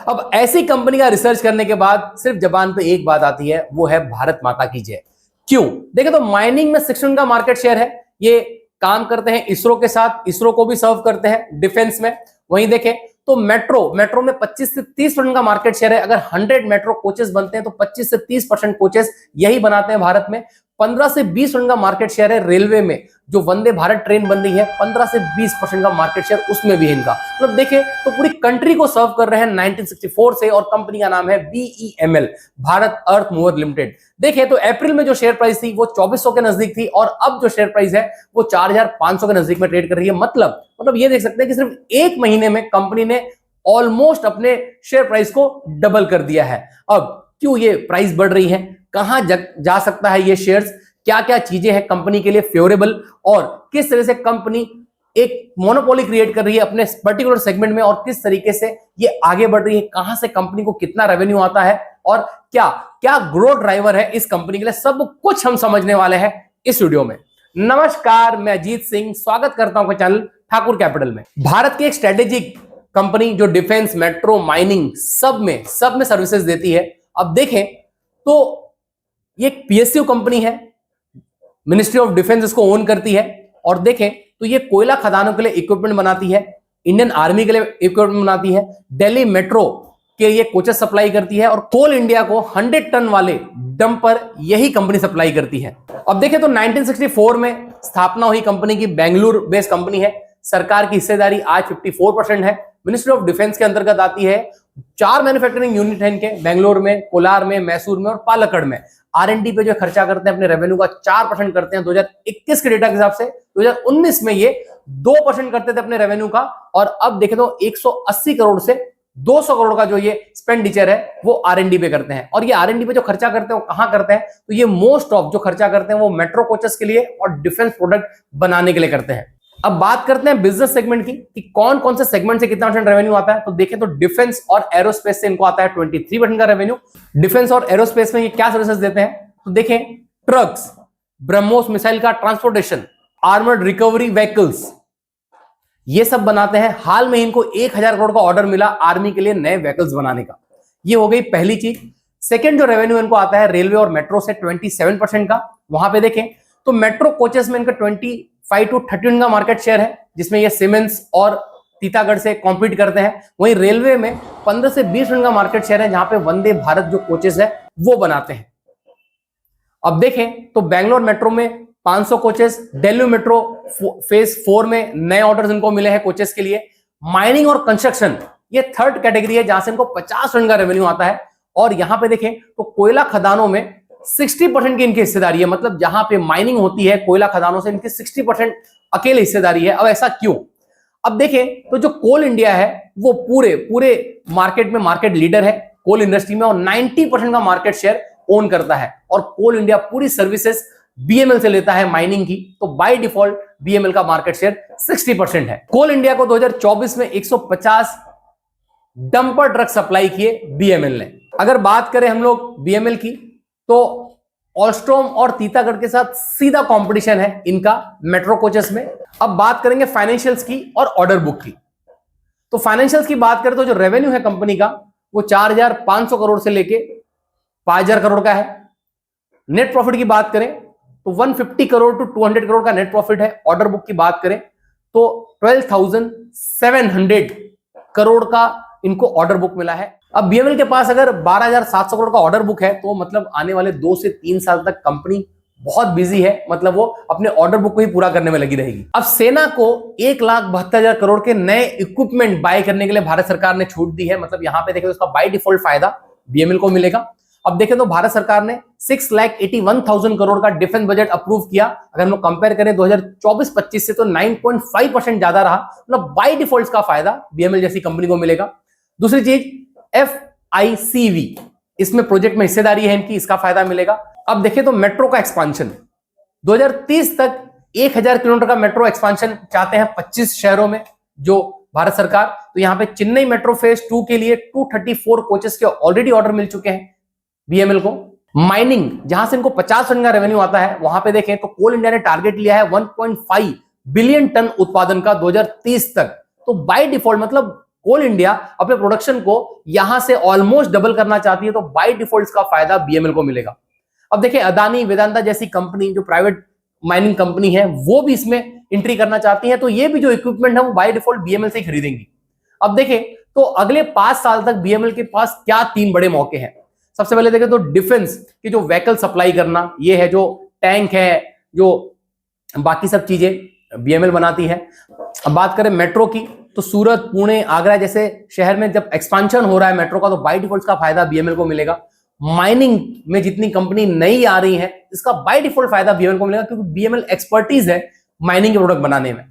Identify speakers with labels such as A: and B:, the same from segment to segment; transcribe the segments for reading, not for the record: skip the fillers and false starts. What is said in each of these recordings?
A: अब ऐसी कंपनी का रिसर्च करने के बाद सिर्फ जबान पे एक बात आती है, वो है भारत माता की जय। क्यों? देखें तो माइनिंग में 6% का मार्केट शेयर है, ये काम करते हैं इसरो के साथ, इसरो को भी सर्व करते हैं डिफेंस में। वहीं देखें तो मेट्रो में 25 से 30% का मार्केट शेयर है। अगर 100 मेट्रो कोचेस बनते हैं तो 25 से 30% कोचेस यही बनाते हैं भारत में। 15 से 20% का मार्केट शेयर है रेलवे में, जो वंदे भारत ट्रेन बन रही है 15 से 20% का मार्केट शेयर उसमें भी है इनका। मतलब देखें तो पूरी कंट्री को सर्व कर रहे हैं 1964 से, और कंपनी का नाम है BEML, भारत अर्थ मूवर लिमिटेड। देखें तो अप्रैल में जो शेयर प्राइस थी वो 2400 के नजदीक थी, और अब जो शेयर प्राइस है वो 4500 के नजदीक में ट्रेड कर रही है। मतलब ये देख सकते हैं कि सिर्फ एक महीने में कंपनी ने ऑलमोस्ट अपने शेयर प्राइस को डबल कर दिया है। अब क्यों ये प्राइस बढ़ रही है, कहां जा सकता है ये शेयर्स, क्या क्या चीजें हैं कंपनी के लिए फेवरेबल, और किस तरह से कंपनी एक मोनोपोली क्रिएट कर रही है अपने पर्टिकुलर सेगमेंट में, और किस तरीके से ये आगे बढ़ रही है, कहां से कंपनी को कितना रेवेन्यू आता है, और क्या क्या ग्रोथ ड्राइवर है इस कंपनी के लिए, सब कुछ हम समझने वाले हैं इस वीडियो में। नमस्कार, मैं अजीत सिंह स्वागत करता हूं चैनल ठाकुर कैपिटल में। भारत की एक स्ट्रेटेजिक कंपनी जो डिफेंस, मेट्रो, माइनिंग सब में सर्विसेज देती है। अब देखें तो ये एक PSU कंपनी है, मिनिस्ट्री ऑफ डिफेंस इसको ओन करती है। और देखें तो ये कोयला खदानों के लिए इक्विपमेंट बनाती है, इंडियन आर्मी के लिए इक्विपमेंट बनाती है, दिल्ली मेट्रो के लिए कोचेस सप्लाई करती है, और कोल इंडिया को 100 टन वाले डंपर यही कंपनी सप्लाई करती है। अब देखें तो 1964 में स्थापना हुई कंपनी की, बेंगलुरु बेस्ड कंपनी है। सरकार की हिस्सेदारी आज 54% है। मिनिस्ट्री ऑफ डिफेंस के अंतर्गत आती है। 4 मैन्युफैक्चरिंग यूनिट है इनके, बेंगलोर में, कोलार में, मैसूर में और पालक्कड़ में। R&D पे जो खर्चा करते हैं अपने रेवेन्यू का 4% करते हैं। 2021 के डेटा के हिसाब से 2019 में ये 2% करते थे अपने रेवेन्यू का, और अब देखें तो 180 करोड़ से 200 करोड़ का जो ये एक्सपेंडिचर है वो R&D पे करते हैं। और ये R&D पे जो खर्चा करते हैं वो कहां करते हैं, तो ये मोस्ट ऑफ जो खर्चा करते हैं वो मेट्रो कोचेस के लिए और डिफेंस प्रोडक्ट बनाने के लिए करते हैं। अब बात करते हैं बिजनेस सेगमेंट की कि कौन कौन से सेगमेंट से कितना % रेवेन्यू आता है। तो देखें तो डिफेंस और एरोस्पेस से इनको आता है 23% का रेवेन्यू। डिफेंस और एरोस्पेस में ये क्या सर्विसेज देते हैं, तो देखें ट्रक्स, ब्रह्मोस मिसाइल का ट्रांसपोर्टेशन, आर्मर्ड रिकवरी व्हीकल्स, ये सब बनाते हैं। हाल में इनको 1000 करोड़ का ऑर्डर मिला आर्मी के लिए नए व्हीकल्स बनाने का। ये हो गई पहली चीज। सेकेंड जो रेवेन्यू इनको आता है रेलवे और मेट्रो से 27% का। वहां पे देखें तो मेट्रो कोचेस में इनका 25 to 30 का मार्केट शेयर है, जिसमें ये सीमेंस और तीतागढ़ से कॉम्पीट करते हैं। वहीं रेलवे में 15 से 20% का मार्केट शेयर है, जहां पे वंदे भारत जो कोचेस है वो बनाते हैं। अब देखें तो बैंगलोर मेट्रो में 500 कोचेस, दिल्ली मेट्रो फेज 4 में नए ऑर्डर्स इनको मिले हैं कोचेस के लिए। माइनिंग और कंस्ट्रक्शन ये थर्ड कैटेगरी है, जहां से इनको 50% का रेवेन्यू आता है। और यहां पे देखें तो कोयला खदानों में 60% की इनकी हिस्सेदारी है। मतलब जहां पे माइनिंग होती है कोयला खदानों से इनकी 60% अकेले हिस्सेदारी है। अब ऐसा क्यों? अब देखें तो जो कोल इंडिया है वो पूरे मार्केट में मार्केट लीडर है कोल इंडस्ट्री में, और 90% का मार्केट शेयर ओन करता है। और कोल इंडिया पूरी सर्विसेज BML से लेता है माइनिंग की, तो बाय डिफॉल्ट BML का मार्केट शेयर 60% है। कोल इंडिया को 2024 में 150 डंपर ट्रक सप्लाई किए BML ने। अगर बात करें हम लोग BML की, तो ऑलस्ट्रोम और तीतागढ़ के साथ सीधा कंपटीशन है इनका मेट्रो कोचेस में। अब बात करेंगे फाइनेंशियल्स की और ऑर्डर बुक की। तो फाइनेंशियल्स की बात करें तो जो रेवेन्यू है कंपनी का वो 4500 करोड़ से लेके 5000 करोड़ का है। नेट प्रॉफिट की बात करें तो 150 करोड़ to 200 करोड़ का नेट प्रॉफिट है। ऑर्डर बुक की बात करें तो 12,700 करोड़ का इनको ऑर्डर बुक मिला है। अब BML के पास अगर 12,700 करोड़ का ऑर्डर बुक है, तो मतलब आने वाले 2 से 3 साल तक कंपनी बहुत बिजी है। मतलब वो अपने ऑर्डर बुक को ही पूरा करने में लगी रहेगी। अब सेना को 1,72,000 करोड़ के नए इक्विपमेंट बाय करने के लिए भारत सरकार ने छूट दी है। मतलब यहां पे देखें तो उसका बाय डिफॉल्ट फायदा BML को मिलेगा। अब देखें तो भारत सरकार ने 6,81,000 करोड़ का डिफेंस बजट अप्रूव किया। अगर हम लोग कंपेयर करें 2024-25 से, तो 9.5% ज्यादा रहा। मतलब बाय डिफॉल्ट का फायदा BML जैसी कंपनी को मिलेगा। दूसरी चीज FICV, इसमें प्रोजेक्ट में हिस्सेदारी है इनकी, इसका फायदा मिलेगा। अब देखें तो मेट्रो का एक्सपांशन 2030 तक 1000 किलोमीटर का मेट्रो एक्सपांशन चाहते हैं 25 शहरों में जो भारत सरकार। तो यहां पे चेन्नई मेट्रो फेज 2 के लिए 234 कोचेस के ऑलरेडी ऑर्डर मिल चुके हैं BML को। माइनिंग जहां से इनको 50% का रेवेन्यू आता है, वहां पे देखें तो कोल इंडिया ने टारगेट लिया है 1.5 बिलियन टन उत्पादन का 2030 तक। तो बाय डिफॉल्ट मतलब कोल इंडिया अपने प्रोडक्शन को यहां से ऑलमोस्ट डबल करना चाहती है, तो बाय डिफॉल्ट का फायदा बीएमएल को मिलेगा। अब देखिए अदानी वेदांता जैसी कंपनी जो प्राइवेट माइनिंग कंपनी है वो भी इसमें एंट्री करना चाहती है, तो ये भी जो इक्विपमेंट है वो बाय डिफॉल्ट बीएमएल से ही खरीदेंगी। अब देखें तो अगले 5 साल तक बीएमएल के पास क्या 3 बड़े मौके हैं। सबसे पहले देखें तो डिफेंस की जो व्हीकल सप्लाई करना, ये है जो टैंक है, जो बाकी सब चीजें बीएमएल बनाती है। अब बात करें मेट्रो की, तो सूरत, पुणे, आगरा जैसे शहर में जब एक्सपांशन हो रहा है मेट्रो का, तो बाय डिफॉल्ट का फायदा बीएमएल को मिलेगा। माइनिंग में जितनी कंपनी नई आ रही है इसका बाय डिफॉल्ट फायदा बीएमएल को मिलेगा, क्योंकि बीएमएल एक्सपर्टीज है माइनिंग के प्रोडक्ट बनाने में।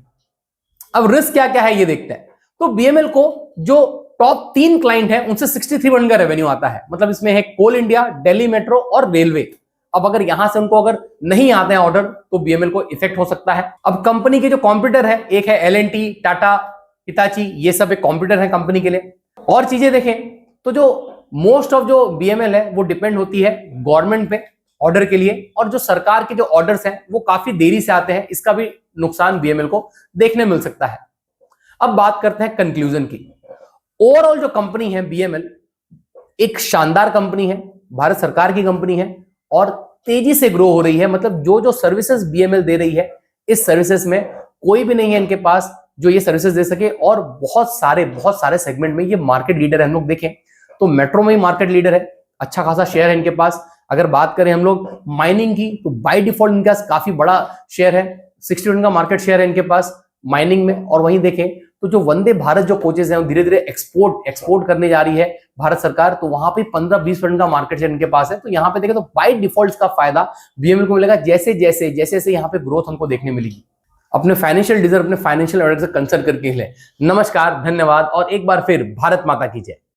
A: अब रिस्क क्या क्या है ये देखते हैं। तो बीएमएल को जो टॉप 3 क्लाइंट है उनसे 63% का रेवेन्यू आता है, मतलब इसमें है कोल इंडिया, दिल्ली मेट्रो और रेलवे। अब अगर यहां से उनको अगर नहीं आते हैं ऑर्डर तो बीएमएल को इफेक्ट हो सकता है। अब कंपनी के जो कॉम्पिटिटर है, एक है एल&टी, टाटा, हिताची, ये सब एक कॉम्पिटिटर है कंपनी के लिए। और चीजें देखें तो जो मोस्ट ऑफ जो बीएमएल है वो डिपेंड होती है गवर्नमेंट पे ऑर्डर के लिए, और जो सरकार के जो ऑर्डर्स हैं वो काफी देरी से आते हैं, इसका भी नुकसान बीएमएल को देखने मिल सकता है। अब बात करते हैं कंक्लूजन की। ओवरऑल जो कंपनी है बीएमएल एक शानदार कंपनी है, भारत सरकार की कंपनी है और तेजी से ग्रो हो रही है। मतलब जो जो सर्विसेज बीएमएल दे रही है, इस सर्विसेज में कोई भी नहीं है इनके पास जो ये सर्विसेज दे सके, और बहुत सारे सेगमेंट में ये मार्केट लीडर है। हम लोग देखें तो मेट्रो में ही मार्केट लीडर है, अच्छा खासा शेयर है इनके पास। अगर बात करें हम लोग माइनिंग की, तो बाय डिफॉल्ट इनके पास काफी बड़ा शेयर है, 60% का मार्केट शेयर है इनके पास माइनिंग में। और वहीं देखें तो जो वंदे भारत जो कोचेज हैं वो धीरे धीरे एक्सपोर्ट करने जा रही है भारत सरकार, तो वहां पे 15-20% का मार्केट शेयर इनके पास है। तो यहाँ पे देखें तो बाय डिफॉल्ट का फायदा बीएमएल को मिलेगा, जैसे जैसे यहाँ पे ग्रोथ हमको देखने मिलेगी। अपने फाइनेंशियल डिजर्व अपने फाइनेंशियल एडवाइजर से कंसल्ट करके ले। नमस्कार, धन्यवाद और एक बार फिर भारत माता की जय।